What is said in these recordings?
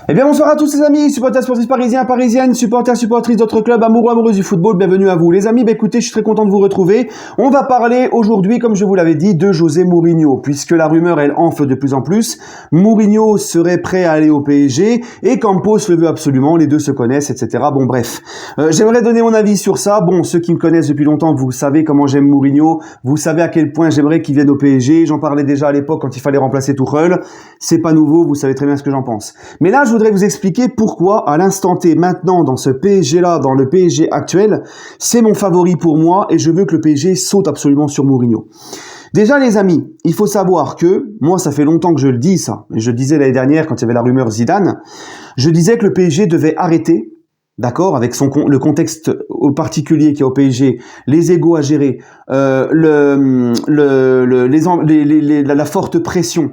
Eh bien bonsoir à tous les amis, supporters sportifs parisiens, parisiennes, supportrices d'autres clubs, amoureux du football, bienvenue à vous. Les amis, écoutez, je suis très content de vous retrouver. On va parler aujourd'hui, comme je vous l'avais dit, de José Mourinho, puisque la rumeur, elle enfle de plus en plus. Mourinho serait prêt à aller au PSG, et Campos le veut absolument, les deux se connaissent, etc. Bon bref, j'aimerais donner mon avis sur ça. Bon, ceux qui me connaissent depuis longtemps, vous savez comment j'aime Mourinho, vous savez à quel point j'aimerais qu'il vienne au PSG, j'en parlais déjà à l'époque quand il fallait remplacer Tuchel. C'est pas nouveau, vous savez très bien ce que j'en pense. Mais là, je voudrais vous expliquer pourquoi, à l'instant T, maintenant, dans ce PSG-là, dans le PSG actuel, c'est mon favori pour moi et je veux que le PSG saute absolument sur Mourinho. Déjà, les amis, il faut savoir que, moi, ça fait longtemps que je le dis, ça, et je le disais l'année dernière quand il y avait la rumeur Zidane, je disais que le PSG devait arrêter, d'accord, avec le contexte particulier qu'il y a au PSG, les égos à gérer, la forte pression.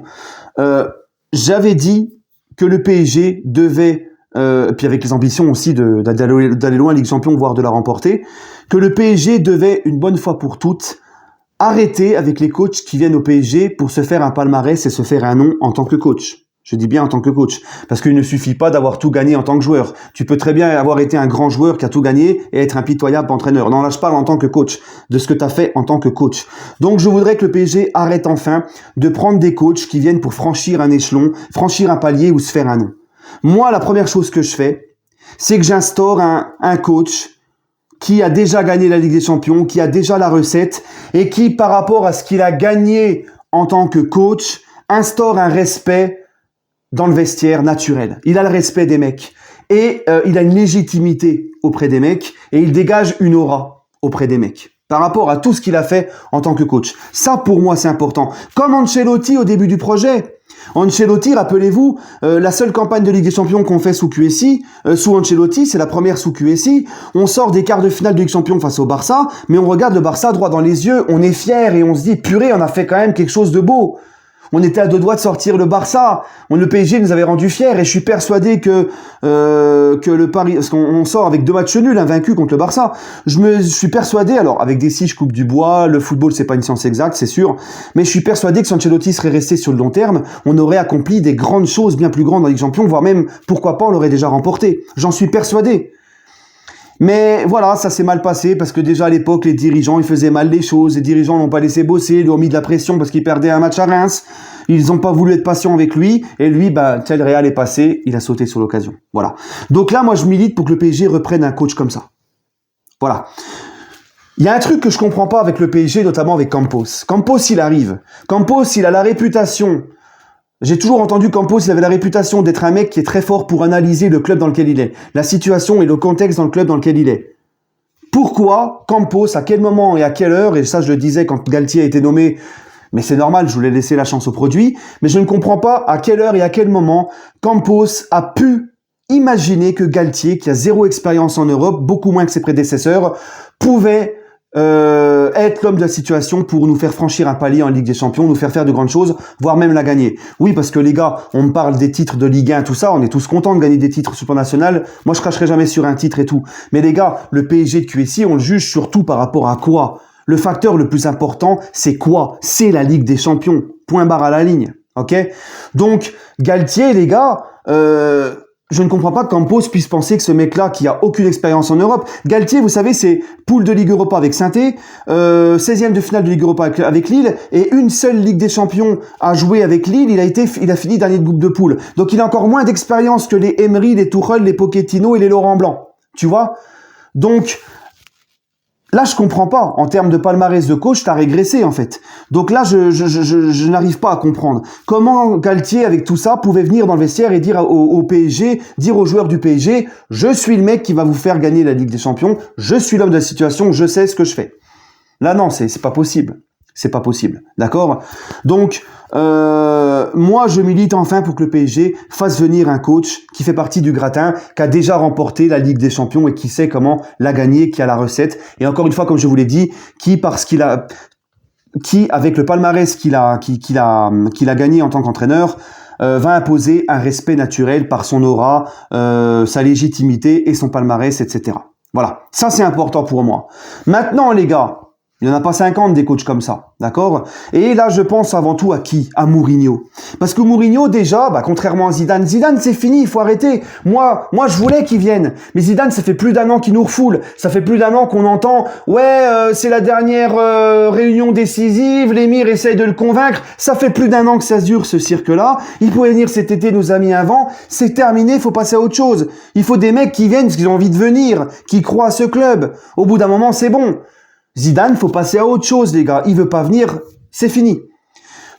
J'avais dit que le PSG devait, puis avec les ambitions aussi d'aller loin en Ligue des Champions, voire de la remporter, que le PSG devait, une bonne fois pour toutes, arrêter avec les coachs qui viennent au PSG pour se faire un palmarès et se faire un nom en tant que coach. Je dis bien en tant que coach, parce qu'il ne suffit pas d'avoir tout gagné en tant que joueur. Tu peux très bien avoir été un grand joueur qui a tout gagné et être un pitoyable entraîneur. Non, là je parle en tant que coach, de ce que tu as fait en tant que coach. Donc je voudrais que le PSG arrête enfin de prendre des coachs qui viennent pour franchir un échelon, franchir un palier ou se faire un nom. Moi, la première chose que je fais, c'est que j'instaure un coach qui a déjà gagné la Ligue des Champions, qui a déjà la recette et qui, par rapport à ce qu'il a gagné en tant que coach, instaure un respect dans le vestiaire naturel. Il a le respect des mecs et il a une légitimité auprès des mecs et il dégage une aura auprès des mecs par rapport à tout ce qu'il a fait en tant que coach. Ça, pour moi, c'est important. Comme Ancelotti au début du projet. Ancelotti, rappelez-vous, la seule campagne de Ligue des Champions qu'on fait sous QSI, sous Ancelotti, c'est la première sous QSI. On sort des quarts de finale de Ligue des Champions face au Barça, mais on regarde le Barça droit dans les yeux, on est fier et on se dit, purée, on a fait quand même quelque chose de beau. On était à deux doigts de sortir le Barça. Le PSG nous avait rendu fiers et je suis persuadé que le Paris, parce qu'on sort avec 2 matchs nuls, invaincus contre le Barça. Je suis persuadé, alors avec des si je coupe du bois, le football c'est pas une science exacte, c'est sûr, mais je suis persuadé que si Ancelotti serait resté sur le long terme, on aurait accompli des grandes choses bien plus grandes dans la Ligue des Champions, voire même, pourquoi pas, on l'aurait déjà remporté. J'en suis persuadé. Mais voilà, ça s'est mal passé parce que déjà à l'époque, les dirigeants, ils faisaient mal les choses. Les dirigeants l'ont pas laissé bosser, ils lui ont mis de la pression parce qu'il perdait un match à Reims. Ils n'ont pas voulu être patients avec lui. Et lui, tel Real est passé, il a sauté sur l'occasion. Voilà. Donc là, moi, je milite pour que le PSG reprenne un coach comme ça. Voilà. Il y a un truc que je comprends pas avec le PSG, notamment avec Campos. Campos, il arrive. Campos, il a la réputation... J'ai toujours entendu Campos, il avait la réputation d'être un mec qui est très fort pour analyser le club dans lequel il est, la situation et le contexte dans le club dans lequel il est. Pourquoi Campos, à quel moment et à quelle heure, et ça je le disais quand Galtier a été nommé, mais c'est normal, je voulais laisser la chance au produit, mais je ne comprends pas à quelle heure et à quel moment Campos a pu imaginer que Galtier, qui a 0 expérience en Europe, beaucoup moins que ses prédécesseurs, pouvait être l'homme de la situation pour nous faire franchir un palier en Ligue des Champions, nous faire de grandes choses, voire même la gagner. Oui, parce que les gars, on me parle des titres de Ligue 1, tout ça, on est tous contents de gagner des titres sur le plan national. Moi, je cracherai jamais sur un titre et tout. Mais les gars, le PSG de QSI, on le juge surtout par rapport à quoi? Le facteur le plus important, c'est quoi? C'est la Ligue des Champions. Point barre à la ligne. Ok? Donc, Galtier, les gars, je ne comprends pas que Campos puisse penser que ce mec-là, qui a aucune expérience en Europe, Galtier, vous savez, c'est poule de Ligue Europa avec Saint-Étienne, 16e de finale de Ligue Europa avec Lille, et une seule Ligue des Champions à jouer avec Lille, il a fini dernier de groupe de poule. Donc il a encore moins d'expérience que les Emery, les Tuchel, les Pochettino et les Laurent Blanc. Tu vois? Donc, là, je comprends pas. En termes de palmarès de coach, t'as régressé, en fait. Donc là, je n'arrive pas à comprendre. Comment Galtier, avec tout ça, pouvait venir dans le vestiaire et dire au PSG, dire aux joueurs du PSG, je suis le mec qui va vous faire gagner la Ligue des Champions, je suis l'homme de la situation, je sais ce que je fais. Là, non, c'est pas possible. C'est pas possible. D'accord? Donc, moi, je milite enfin pour que le PSG fasse venir un coach qui fait partie du gratin, qui a déjà remporté la Ligue des Champions et qui sait comment la gagner, qui a la recette. Et encore une fois, comme je vous l'ai dit, qui, avec le palmarès qu'il a gagné en tant qu'entraîneur, va imposer un respect naturel par son aura, sa légitimité et son palmarès, etc. Voilà. Ça, c'est important pour moi. Maintenant, les gars, Il n'y en a pas 50 des coachs comme ça, d'accord? Et là, je pense avant tout à qui? À Mourinho. Parce que Mourinho, déjà, contrairement à Zidane, c'est fini, il faut arrêter. Moi, je voulais qu'il vienne. Mais Zidane, ça fait plus d'1 an qu'il nous refoule. Ça fait plus d'1 an qu'on entend, c'est la dernière réunion décisive, l'émir essaye de le convaincre. Ça fait plus d'1 an que ça dure, ce cirque-là. Il pouvait venir cet été, nos amis avant. C'est terminé, il faut passer à autre chose. Il faut des mecs qui viennent parce qu'ils ont envie de venir, qui croient à ce club. Au bout d'un moment, c'est bon. Zidane, faut passer à autre chose, les gars. Il veut pas venir, c'est fini.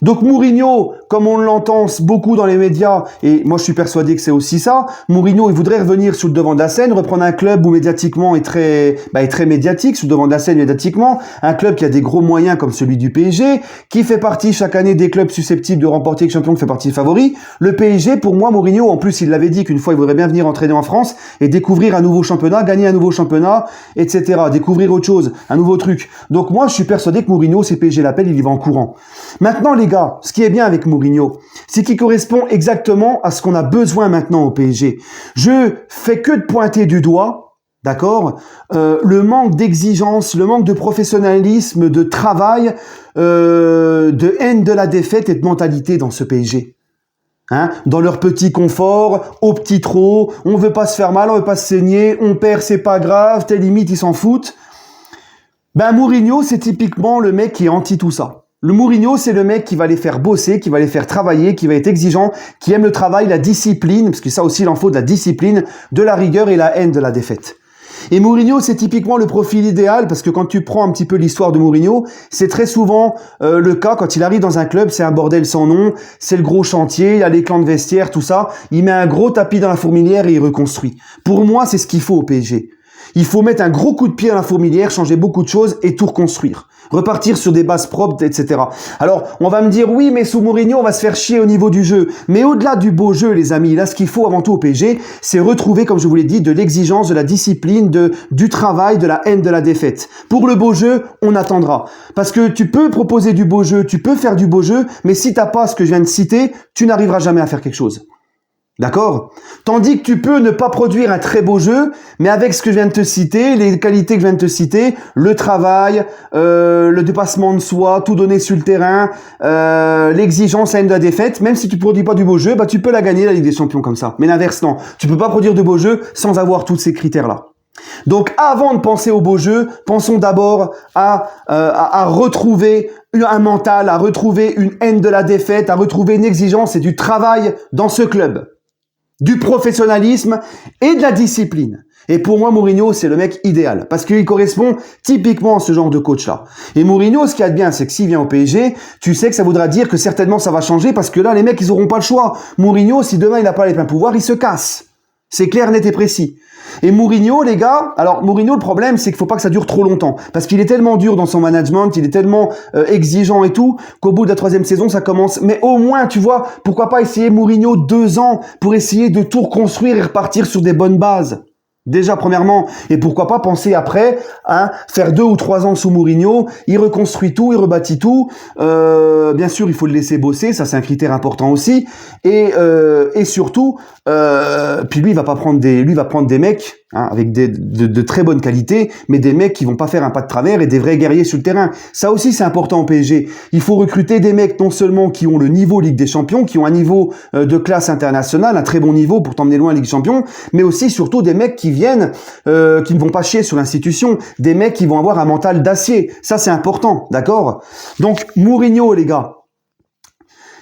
Donc Mourinho, comme on l'entend beaucoup dans les médias, et moi je suis persuadé que c'est aussi ça, Mourinho, il voudrait revenir sur le devant de la scène, reprendre un club où médiatiquement est très médiatique, sur le devant de la scène médiatiquement, un club qui a des gros moyens comme celui du PSG, qui fait partie chaque année des clubs susceptibles de remporter le champion, qui fait partie des favoris. Le PSG, pour moi, Mourinho, en plus il l'avait dit qu'une fois il voudrait bien venir entraîner en France et découvrir un nouveau championnat, gagner un nouveau championnat, etc. Découvrir autre chose, un nouveau truc. Donc moi je suis persuadé que Mourinho, si PSG l'appelle, il y va en courant. Maintenant les gars, ce qui est bien avec Mourinho, c'est qu'il correspond exactement à ce qu'on a besoin maintenant au PSG. Je fais que de pointer du doigt, d'accord, le manque d'exigence, le manque de professionnalisme, de travail, de haine de la défaite et de mentalité dans ce PSG. Dans leur petit confort, au petit trot, on veut pas se faire mal, on veut pas se saigner, on perd, c'est pas grave, telle limite, ils s'en foutent. Mourinho, c'est typiquement le mec qui est anti tout ça. Le Mourinho, c'est le mec qui va les faire bosser, qui va les faire travailler, qui va être exigeant, qui aime le travail, la discipline, parce que ça aussi, il en faut de la discipline, de la rigueur et la haine de la défaite. Et Mourinho, c'est typiquement le profil idéal, parce que quand tu prends un petit peu l'histoire de Mourinho, c'est très souvent le cas, quand il arrive dans un club, c'est un bordel sans nom, c'est le gros chantier, il y a les clans de vestiaire, tout ça, il met un gros tapis dans la fourmilière et il reconstruit. Pour moi, c'est ce qu'il faut au PSG. Il faut mettre un gros coup de pied à la fourmilière, changer beaucoup de choses et tout reconstruire. Repartir sur des bases propres, etc. Alors, on va me dire, oui, mais sous Mourinho, on va se faire chier au niveau du jeu. Mais au-delà du beau jeu, les amis, là, ce qu'il faut avant tout au PSG, c'est retrouver, comme je vous l'ai dit, de l'exigence, de la discipline, du travail, de la haine de la défaite. Pour le beau jeu, on attendra. Parce que tu peux proposer du beau jeu, tu peux faire du beau jeu, mais si t'as pas ce que je viens de citer, tu n'arriveras jamais à faire quelque chose. D'accord? Tandis que tu peux ne pas produire un très beau jeu, mais avec ce que je viens de te citer, les qualités que je viens de te citer, le travail, le dépassement de soi, tout donner sur le terrain, l'exigence, la haine de la défaite, même si tu produis pas du beau jeu, tu peux la gagner la Ligue des Champions comme ça. Mais l'inverse, non. Tu peux pas produire de beau jeu sans avoir tous ces critères-là. Donc, avant de penser au beau jeu, pensons d'abord à retrouver un mental, à retrouver une haine de la défaite, à retrouver une exigence et du travail dans ce club. Du professionnalisme et de la discipline. Et pour moi, Mourinho, c'est le mec idéal, parce qu'il correspond typiquement à ce genre de coach-là. Et Mourinho, ce qu'il y a de bien, c'est que s'il vient au PSG, tu sais que ça voudra dire que certainement ça va changer, parce que là, les mecs, ils auront pas le choix. Mourinho, si demain il n'a pas les pleins pouvoirs, il se casse. C'est clair, net et précis. Et Mourinho, les gars, alors Mourinho, le problème, c'est qu'il faut pas que ça dure trop longtemps. Parce qu'il est tellement dur dans son management, il est tellement exigeant et tout, qu'au bout de la 3e saison, ça commence. Mais au moins, tu vois, pourquoi pas essayer Mourinho 2 ans pour essayer de tout reconstruire et repartir sur des bonnes bases. Déjà, premièrement, et pourquoi pas penser après, faire 2 ou 3 ans sous Mourinho, il reconstruit tout, il rebâtit tout. Bien sûr, il faut le laisser bosser, ça c'est un critère important aussi. Et surtout, puis lui, il va prendre des mecs avec de très bonnes qualités, mais des mecs qui vont pas faire un pas de travers et des vrais guerriers sur le terrain. Ça aussi, c'est important au PSG. Il faut recruter des mecs non seulement qui ont le niveau Ligue des Champions, qui ont un niveau de classe internationale, un très bon niveau pour t'emmener loin en Ligue des Champions, mais aussi surtout des mecs qui viennent, qui ne vont pas chier sur l'institution, des mecs qui vont avoir un mental d'acier. Ça, c'est important, d'accord? Donc, Mourinho, les gars,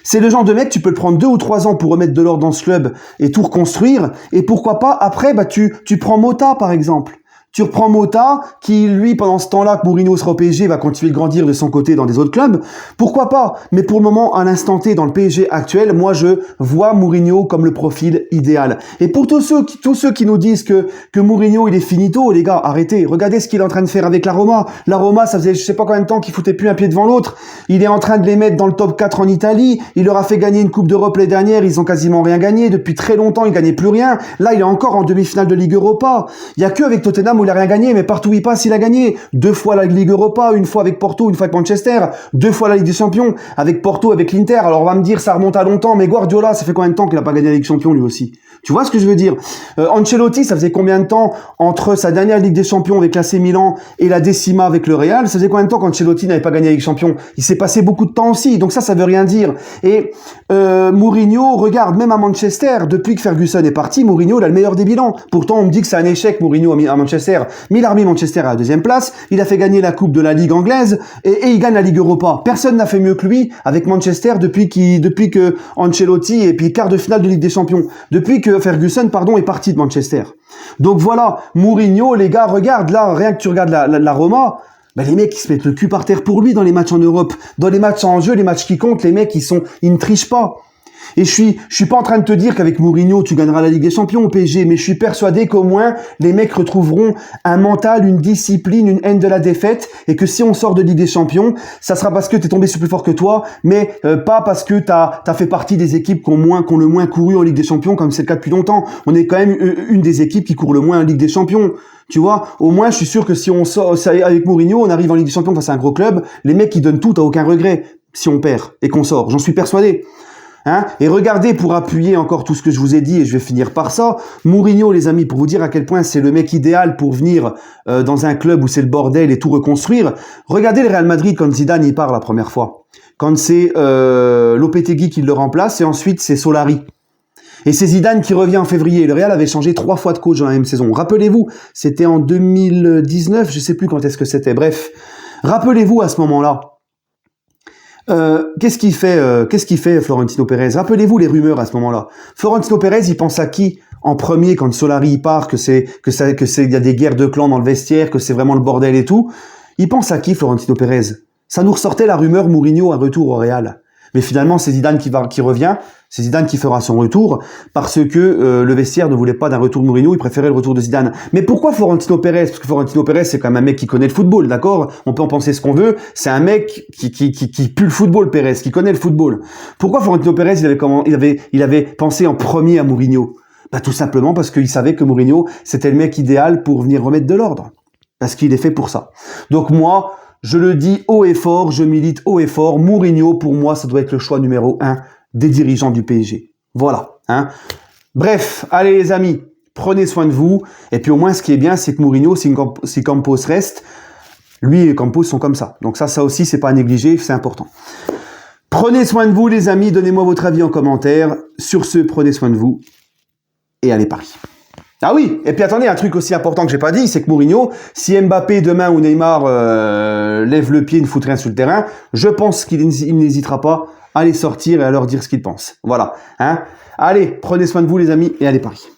c'est le genre de mec, tu peux le prendre 2 ou 3 ans pour remettre de l'ordre dans ce club et tout reconstruire. Et pourquoi pas, après, tu prends Mota, par exemple. Tu reprends Mota, qui, lui, pendant ce temps-là que Mourinho sera au PSG, va continuer de grandir de son côté dans des autres clubs. Pourquoi pas? Mais pour le moment, à l'instant T, dans le PSG actuel, moi, je vois Mourinho comme le profil idéal. Et pour tous ceux qui nous disent que Mourinho, il est finito, les gars, arrêtez. Regardez ce qu'il est en train de faire avec la Roma. La Roma, ça faisait je sais pas combien de temps qu'il foutait plus un pied devant l'autre. Il est en train de les mettre dans le top 4 en Italie. Il leur a fait gagner une Coupe d'Europe l'année dernière. Ils ont quasiment rien gagné. Depuis très longtemps, ils gagnaient plus rien. Là, il est encore en demi-finale de Ligue Europa. Il y a que avec Tottenham où il a rien gagné, mais partout où il passe, il a gagné. 2 fois la Ligue Europa, une fois avec Porto, une fois avec Manchester, 2 fois la Ligue des Champions, avec Porto, avec l'Inter. Alors on va me dire, ça remonte à longtemps, mais Guardiola, ça fait combien de temps qu'il a pas gagné la Ligue des Champions lui aussi? Tu vois ce que je veux dire? Ancelotti, ça faisait combien de temps entre sa dernière Ligue des Champions avec l'AC Milan et la décima avec le Real? Ça faisait combien de temps qu'Ancelotti n'avait pas gagné la Ligue des Champions? Il s'est passé beaucoup de temps aussi, donc ça veut rien dire. Et Mourinho, regarde, même à Manchester, depuis que Ferguson est parti, Mourinho il a le meilleur des bilans. Pourtant, on me dit que c'est un échec, Mourinho à Manchester. Mais il a remis Manchester à la deuxième place, il a fait gagner la Coupe de la Ligue anglaise et il gagne la Ligue Europa. Personne n'a fait mieux que lui avec Manchester depuis que Ancelotti et puis quart de finale de Ligue des Champions. Depuis que Ferguson, est parti de Manchester. Donc voilà, Mourinho, les gars, regarde là, rien que tu regardes la Roma, ben les mecs ils se mettent le cul par terre pour lui dans les matchs en Europe, dans les matchs en jeu, les matchs qui comptent, les mecs ils ne trichent pas. Et je suis pas en train de te dire qu'avec Mourinho tu gagneras la Ligue des Champions au PSG, mais je suis persuadé qu'au moins les mecs retrouveront un mental, une discipline, une haine de la défaite, et que si on sort de Ligue des Champions, ça sera parce que t'es tombé sur plus fort que toi, mais pas parce que t'as fait partie des équipes qui ont le moins couru en Ligue des Champions, comme c'est le cas depuis longtemps. On est quand même une des équipes qui court le moins en Ligue des Champions. Tu vois, au moins je suis sûr que si on sort avec Mourinho, on arrive en Ligue des Champions face à un gros club, les mecs ils donnent tout, t'as aucun regret si on perd et qu'on sort. J'en suis persuadé. Hein, et regardez, pour appuyer encore tout ce que je vous ai dit, et je vais finir par ça, Mourinho, les amis, pour vous dire à quel point c'est le mec idéal pour venir dans un club où c'est le bordel et tout reconstruire. Regardez le Real Madrid quand Zidane y part la première fois. Quand c'est Lopetegui qui le remplace, et ensuite c'est Solari. Et c'est Zidane qui revient en février. Le Real avait changé 3 fois de coach dans la même saison. Rappelez-vous, c'était en 2019, je sais plus quand est-ce que c'était. Bref, rappelez-vous à ce moment-là. Qu'est-ce qu'il fait Florentino Pérez? Rappelez-vous les rumeurs à ce moment-là. Florentino Pérez, il pense à qui en premier quand Solari part, il y a des guerres de clans dans le vestiaire, que c'est vraiment le bordel et tout. Il pense à qui Florentino Pérez? Ça nous ressortait la rumeur Mourinho un retour au Real. Mais finalement, c'est Zidane qui revient. C'est Zidane qui fera son retour parce que le vestiaire ne voulait pas d'un retour de Mourinho, il préférait le retour de Zidane. Mais pourquoi Florentino Pérez? Parce que Florentino Pérez, c'est quand même un mec qui connaît le football, d'accord? On peut en penser ce qu'on veut. C'est un mec qui pue le football, Pérez, qui connaît le football. Pourquoi Florentino Pérez, il avait pensé en premier à Mourinho? Bah, tout simplement parce qu'il savait que Mourinho, c'était le mec idéal pour venir remettre de l'ordre. Parce qu'il est fait pour ça. Donc moi, je le dis haut et fort, je milite haut et fort. Mourinho, pour moi, ça doit être le choix numéro 1 des dirigeants du PSG. Voilà. Hein. Bref, allez les amis, prenez soin de vous. Et puis au moins, ce qui est bien, c'est que Mourinho, si Campos reste, lui et Campos sont comme ça. Donc ça aussi, c'est pas à négliger, c'est important. Prenez soin de vous les amis, donnez-moi votre avis en commentaire. Sur ce, prenez soin de vous et allez Paris. Ah oui, et puis attendez, un truc aussi important que j'ai pas dit, c'est que Mourinho, si Mbappé demain ou Neymar lève le pied et ne fout rien sur le terrain, je pense qu'il n'hésitera pas à les sortir et à leur dire ce qu'il pense. Voilà. Hein. Allez, prenez soin de vous les amis et allez Paris.